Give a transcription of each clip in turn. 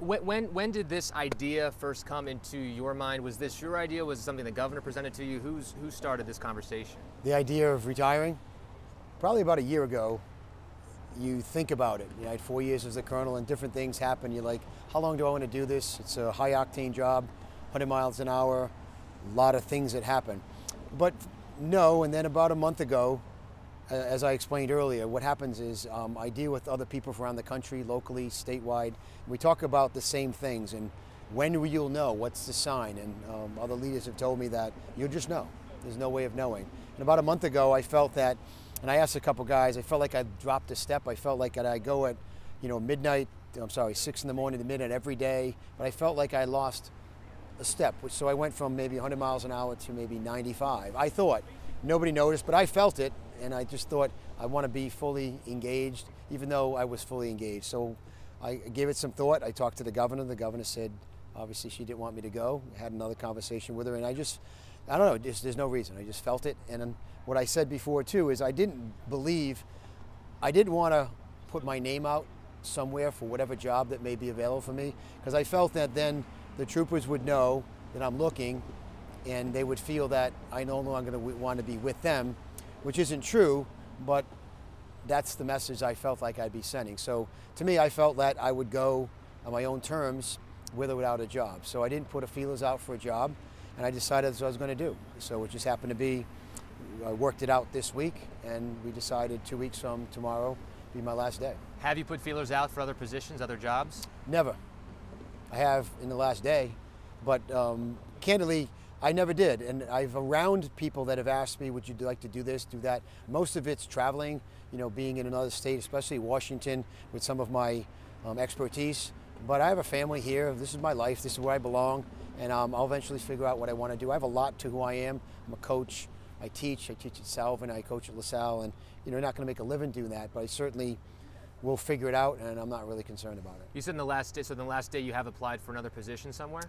When did this idea first come into your mind? Was this your idea? Was it something the governor presented to you? Who started this conversation? The idea of retiring, probably about a year ago. You think about it. I had 4 years as a colonel and different things happen. You're like, how long do I want to do this? It's a high octane job, 100 miles an hour, a lot of things that happen. But no, and then about a month ago, as I explained earlier, what happens is I deal with other people from around the country, locally, statewide. And we talk about the same things, and when will you know? What's the sign? And other leaders have told me that you'll just know. There's no way of knowing. And about a month ago, I felt that, and I asked a couple guys, I felt like I dropped a step. I felt like I go at, midnight, 6 in the morning to midnight every day, but I felt like I lost a step. So I went from maybe 100 miles an hour to maybe 95. I thought, nobody noticed, but I felt it, and I just thought I want to be fully engaged, even though I was fully engaged. So I gave it some thought. I talked to the governor. The governor said, obviously she didn't want me to go. I had another conversation with her, and I don't know, there's no reason. I just felt it. And what I said before too is I didn't want to put my name out somewhere for whatever job that may be available for me, because I felt that then the troopers would know that I'm looking, and they would feel that I no longer want to be with them, which isn't true, but that's the message I felt like I'd be sending. So to me, I felt that I would go on my own terms with or without a job. So I didn't put a feelers out for a job, and I decided that's what I was going to do. So it just happened to be, I worked it out this week, and we decided 2 weeks from tomorrow be my last day. Have you put feelers out for other positions, other jobs? Never. I have in the last day, but candidly, I never did. And I've around people that have asked me, would you like to do this, do that? Most of it's traveling, being in another state, especially Washington, with some of my expertise. But I have a family here. This is my life. This is where I belong. And I'll eventually figure out what I want to do. I have a lot to who I am. I'm a coach. I teach at Salvin. I coach at LaSalle. And you're not going to make a living doing that, but I certainly will figure it out, and I'm not really concerned about it. You said in the last day you have applied for another position somewhere?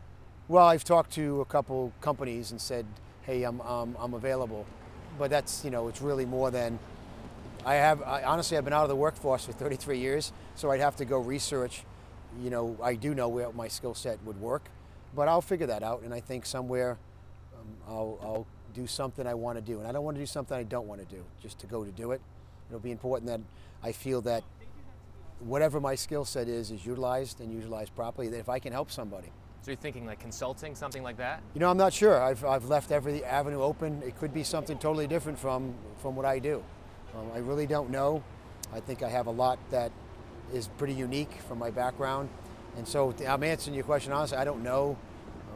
Well, I've talked to a couple companies and said, hey, I'm available. But that's, it's really more than, honestly, I've been out of the workforce for 33 years, so I'd have to go research. I do know where my skill set would work, but I'll figure that out, and I think somewhere I'll do something I want to do. And I don't want to do something I don't want to do, just to go to do it. It'll be important that I feel that whatever my skill set is utilized and utilized properly, that if I can help somebody. So you're thinking like consulting, something like that? I'm not sure. I've left every avenue open. It could be something totally different from what I do. I really don't know. I think I have a lot that is pretty unique from my background. And so I'm answering your question honestly, I don't know.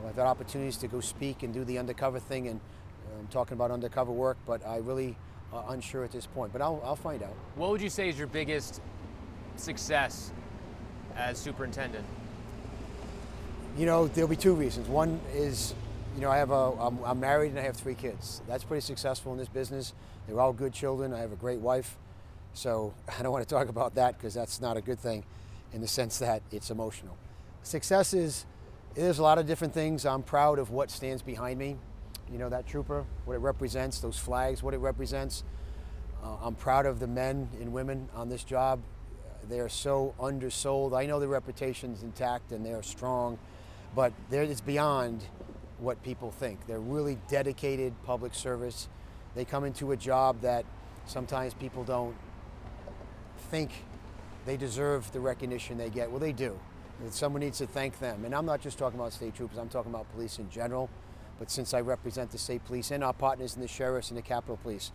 I've had opportunities to go speak and do the undercover thing, and I'm talking about undercover work, but I really unsure at this point. But I'll find out. What would you say is your biggest success as superintendent? There'll be two reasons. One is, I'm married and I have 3 kids. That's pretty successful in this business. They're all good children. I have a great wife. So I don't want to talk about that because that's not a good thing in the sense that it's emotional. Success there's a lot of different things. I'm proud of what stands behind me. That trooper, what it represents, those flags, what it represents. I'm proud of the men and women on this job. They're so undersold. I know their reputation's intact and they're strong, but it's beyond what people think. They're really dedicated public service. They come into a job that sometimes people don't think they deserve the recognition they get. Well, they do. And someone needs to thank them. And I'm not just talking about state troopers, I'm talking about police in general. But since I represent the state police and our partners in the sheriffs and the Capitol Police,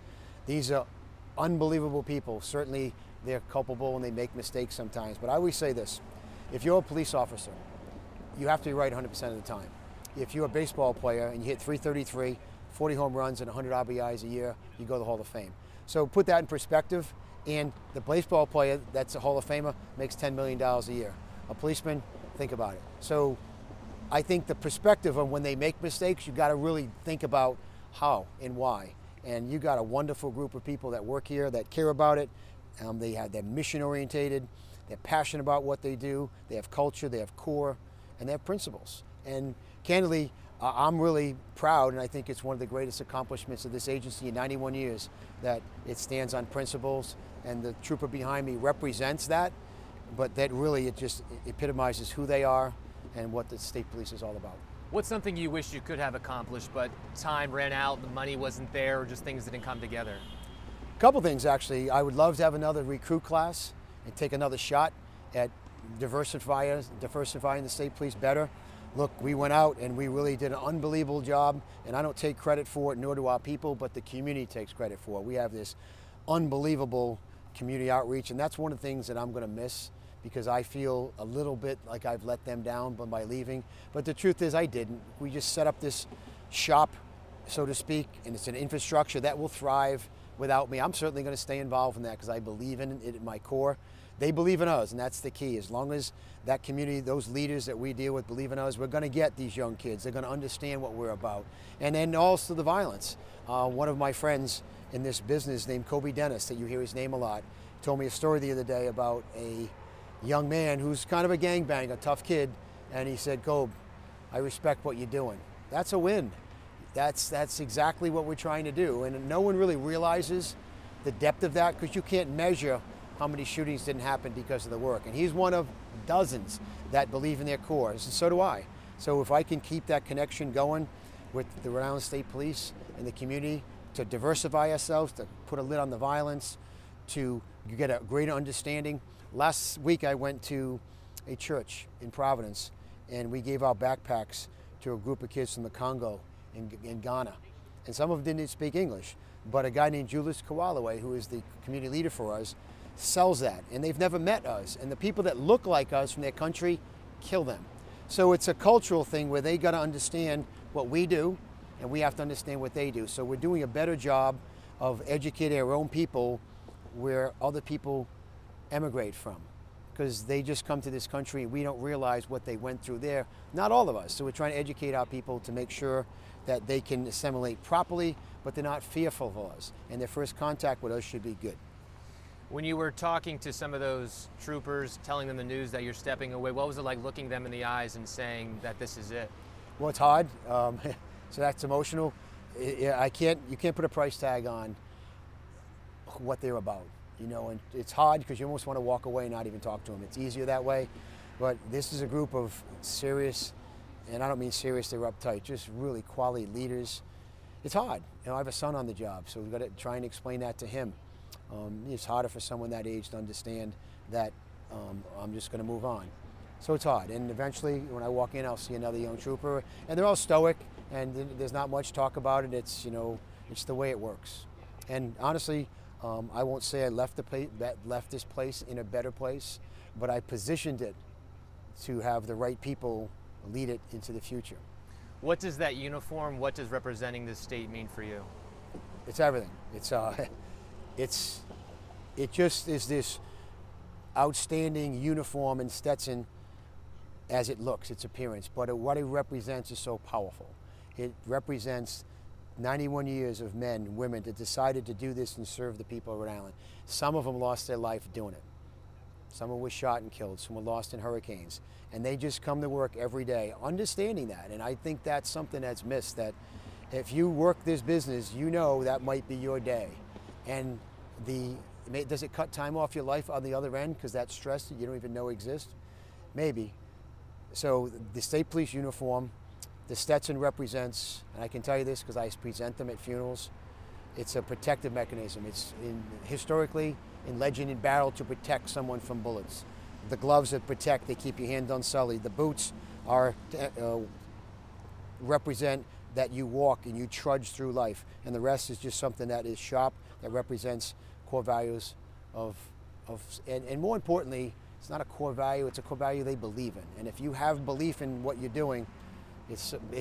these are unbelievable people. Certainly they're culpable and they make mistakes sometimes. But I always say this, if you're a police officer, you have to be right 100% of the time. If you're a baseball player and you hit 333, 40 home runs and 100 RBIs a year, you go to the Hall of Fame. So put that in perspective, and the baseball player that's a Hall of Famer makes $10 million a year. A policeman, think about it. So I think the perspective of when they make mistakes, you've got to really think about how and why. And you got a wonderful group of people that work here that care about it. They're mission orientated, they're passionate about what they do, they have culture, they have core, and they have principles. And candidly, I'm really proud, and I think it's one of the greatest accomplishments of this agency in 91 years, that it stands on principles, and the trooper behind me represents that. but that really it just epitomizes who they are and what the state police is all about. What's something you wish you could have accomplished, but time ran out, the money wasn't there, or just things didn't come together? A couple things, actually. I would love to have another recruit class and take another shot at diversifying the state police better. Look, we went out and we really did an unbelievable job, and I don't take credit for it, nor do our people, but the community takes credit for it. We have this unbelievable community outreach, and that's one of the things that I'm going to miss, because I feel a little bit like I've let them down by leaving. But the truth is I didn't. We just set up this shop, so to speak, and it's an infrastructure that will thrive without me. I'm certainly going to stay involved in that because I believe in it at my core. They believe in us, and that's the key. As long as that community, those leaders that we deal with believe in us, we're going to get these young kids. They're going to understand what we're about. And then also the violence. One of my friends in this business named Kobe Dennis, that you hear his name a lot, told me a story the other day about a young man who's kind of a gangbanger, a tough kid, and he said, "Kobe, I respect what you're doing." That's a win. That's exactly what we're trying to do, and no one really realizes the depth of that, because you can't measure how many shootings didn't happen because of the work. And he's one of dozens that believe in their cause, and so do I. So if I can keep that connection going with the Rhode Island State Police and the community to diversify ourselves, to put a lid on the violence, to get a greater understanding. Last week I went to a church in Providence, and we gave our backpacks to a group of kids from the Congo in Ghana. And some of them didn't speak English, but a guy named Julius Kawalaway, who is the community leader for us, sells that. And they've never met us. And the people that look like us from their country kill them. So it's a cultural thing where they got to understand what we do, and we have to understand what they do. So we're doing a better job of educating our own people where other people emigrate from, because they just come to this country and we don't realize what they went through there. Not all of us. So we're trying to educate our people to make sure that they can assimilate properly, but they're not fearful of us, and their first contact with us should be good. When you were talking to some of those troopers, telling them the news that you're stepping away, what was it like looking them in the eyes and saying that this is it? Well, it's hard. So that's emotional. You can't put a price tag on what they're about, you know, and it's hard because you almost want to walk away and not even talk to them. It's easier that way, but this is a group of serious, and I don't mean serious, they're uptight, just really quality leaders. It's hard. You know, I have a son on the job, so we've got to try and explain that to him. It's harder for someone that age to understand that I'm just going to move on. So it's hard, and eventually when I walk in, I'll see another young trooper, and they're all stoic, and there's not much talk about it. It's, you know, it's the way it works. And honestly, I won't say I left this place in a better place, but I positioned it to have the right people lead it into the future. What does that uniform, what does representing this state mean for you? It's everything. It just is this outstanding uniform and Stetson as it looks, its appearance, but what it represents is so powerful. It represents 91 years of men and women that decided to do this and serve the people of Rhode Island. Some of them lost their life doing it. Someone was shot and killed, some were lost in hurricanes. And they just come to work every day, understanding that. And I think that's something that's missed, that if you work this business, you know that might be your day. And does it cut time off your life on the other end because that stress that you don't even know exists? Maybe. So the state police uniform, the Stetson represents, and I can tell you this because I present them at funerals, it's a protective mechanism. It's historically in legend and battle to protect someone from bullets. The gloves that protect, they keep your hand unsullied. The boots are represent that you walk and you trudge through life, and the rest is just something that is sharp, that represents core values and more importantly, it's not a core value, it's a core value they believe in. And if you have belief in what you're doing,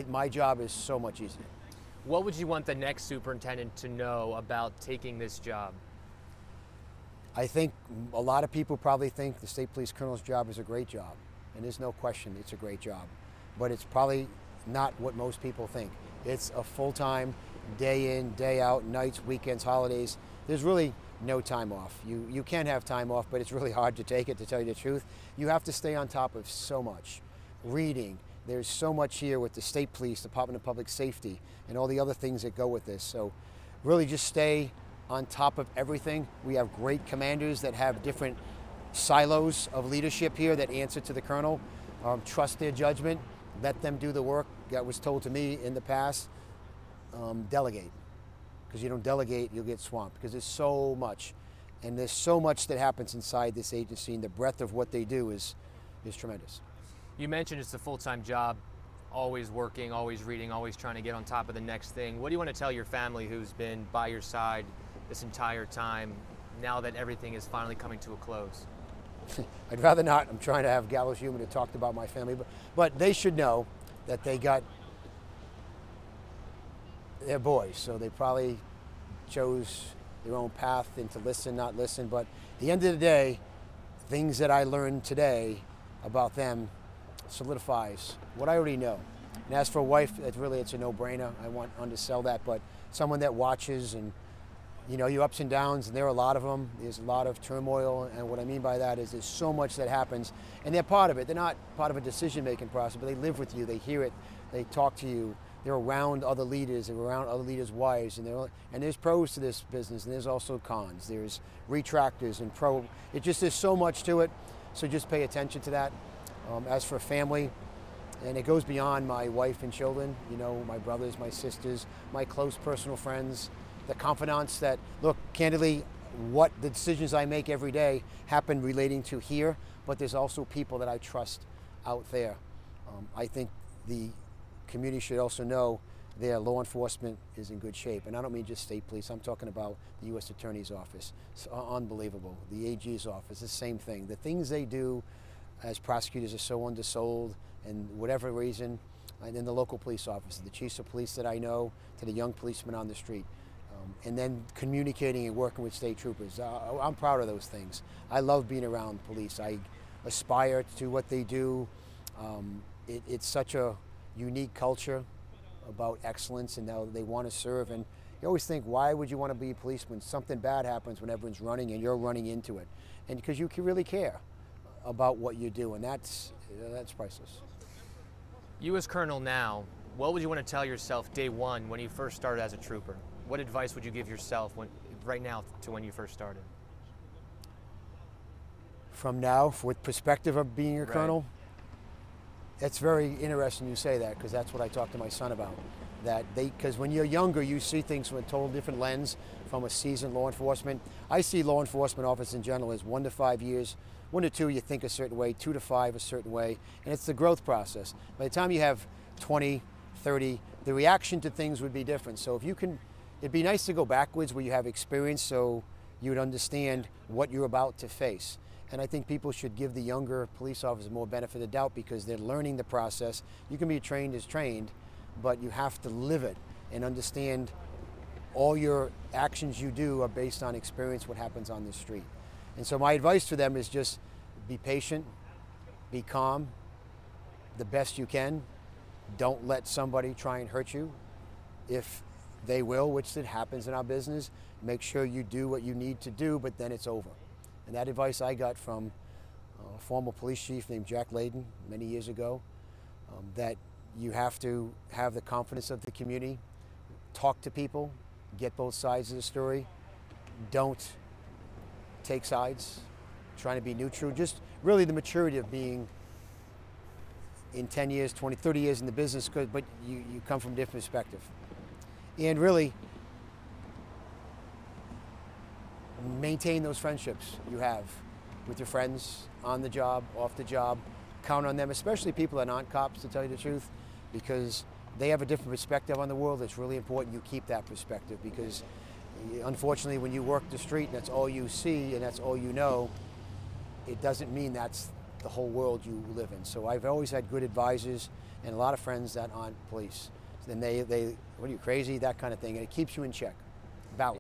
my job is so much easier. What would you want the next superintendent to know about taking this job? I think a lot of people probably think the state police colonel's job is a great job, and there's no question it's a great job, but it's probably not what most people think. It's a full-time, day in, day out, nights, weekends, holidays. There's really no time off. You can have time off, but it's really hard to take it, to tell you the truth. You have to stay on top of so much. Reading, there's so much here with the state police, Department of Public Safety, and all the other things that go with this. So really just stay on top of everything. We have great commanders that have different silos of leadership here that answer to the colonel. Trust their judgment, let them do the work that was told to me in the past. Delegate, because you don't delegate, you'll get swamped, because there's so much. And there's so much that happens inside this agency, and the breadth of what they do is tremendous. You mentioned it's a full-time job, always working, always reading, always trying to get on top of the next thing. What do you want to tell your family who's been by your side this entire time, now that everything is finally coming to a close? I'd rather not. I'm trying to have gallows humor to talk about my family, but they should know that they got their boys, so they probably chose their own path and to listen, not listen. But at the end of the day, things that I learned today about them solidifies what I already know. And as for a wife, it's a no-brainer. I want to undersell that, but someone that watches and, you know, your ups and downs, and there are a lot of them. There's a lot of turmoil, and what I mean by that is there's so much that happens, and they're part of it. They're not part of a decision-making process, but they live with you, they hear it, they talk to you. They're around other leaders, they're around other leaders' wives, and there's pros to this business, and there's also cons. There's retractors and pro. There's so much to it, so just pay attention to that. As for family, and it goes beyond my wife and children, you know, my brothers, my sisters, my close personal friends, the confidants that, look, candidly, what the decisions I make every day happen relating to here, but there's also people that I trust out there. I think the community should also know their law enforcement is in good shape. And I don't mean just state police, I'm talking about the U.S. Attorney's Office. It's unbelievable. The AG's office, the same thing. The things they do as prosecutors are so undersold, and whatever reason, and then the local police officers, the chiefs of police that I know, to the young policemen on the street. And then communicating and working with state troopers. I'm proud of those things. I love being around police. I aspire to what they do. It's such a unique culture about excellence, and how they want to serve. And you always think, why would you want to be a policeman? Something bad happens when everyone's running and you're running into it. And because you really care about what you do, and that's priceless. You as Colonel now, what would you want to tell yourself day one when you first started as a trooper? What advice would you give yourself right now to when you first started? From now, with perspective of being a colonel, it's very interesting you say that, because that's what I talk to my son about. Because when you're younger, you see things from a total different lens from a seasoned law enforcement. I see law enforcement officers in general as 1 to 5 years. 1 to 2, you think a certain way, 2 to 5 a certain way, and it's the growth process. By the time you have 20, 30, the reaction to things would be different. So if you can, it'd be nice to go backwards where you have experience so you would understand what you're about to face. And I think people should give the younger police officers more benefit of the doubt, because they're learning the process. You can be trained as trained, but you have to live it and understand all your actions you do are based on experience, what happens on the street. And so my advice to them is just be patient, be calm, the best you can. Don't let somebody try and hurt you. If they will, which it happens in our business, make sure you do what you need to do, but then it's over. And that advice I got from a former police chief named Jack Layden many years ago, that you have to have the confidence of the community, talk to people, get both sides of the story, don't take sides, trying to be neutral, just really the maturity of being in 10 years, 20, 30 years in the business, but you come from a different perspective. And really, maintain those friendships you have with your friends on the job, off the job. Count on them, especially people that aren't cops, to tell you the truth, because they have a different perspective on the world. It's really important you keep that perspective, because unfortunately when you work the street and that's all you see and that's all you know, it doesn't mean that's the whole world you live in. So I've always had good advisors and a lot of friends that aren't police. And they what are you, crazy? That kind of thing. And it keeps you in check. Balance.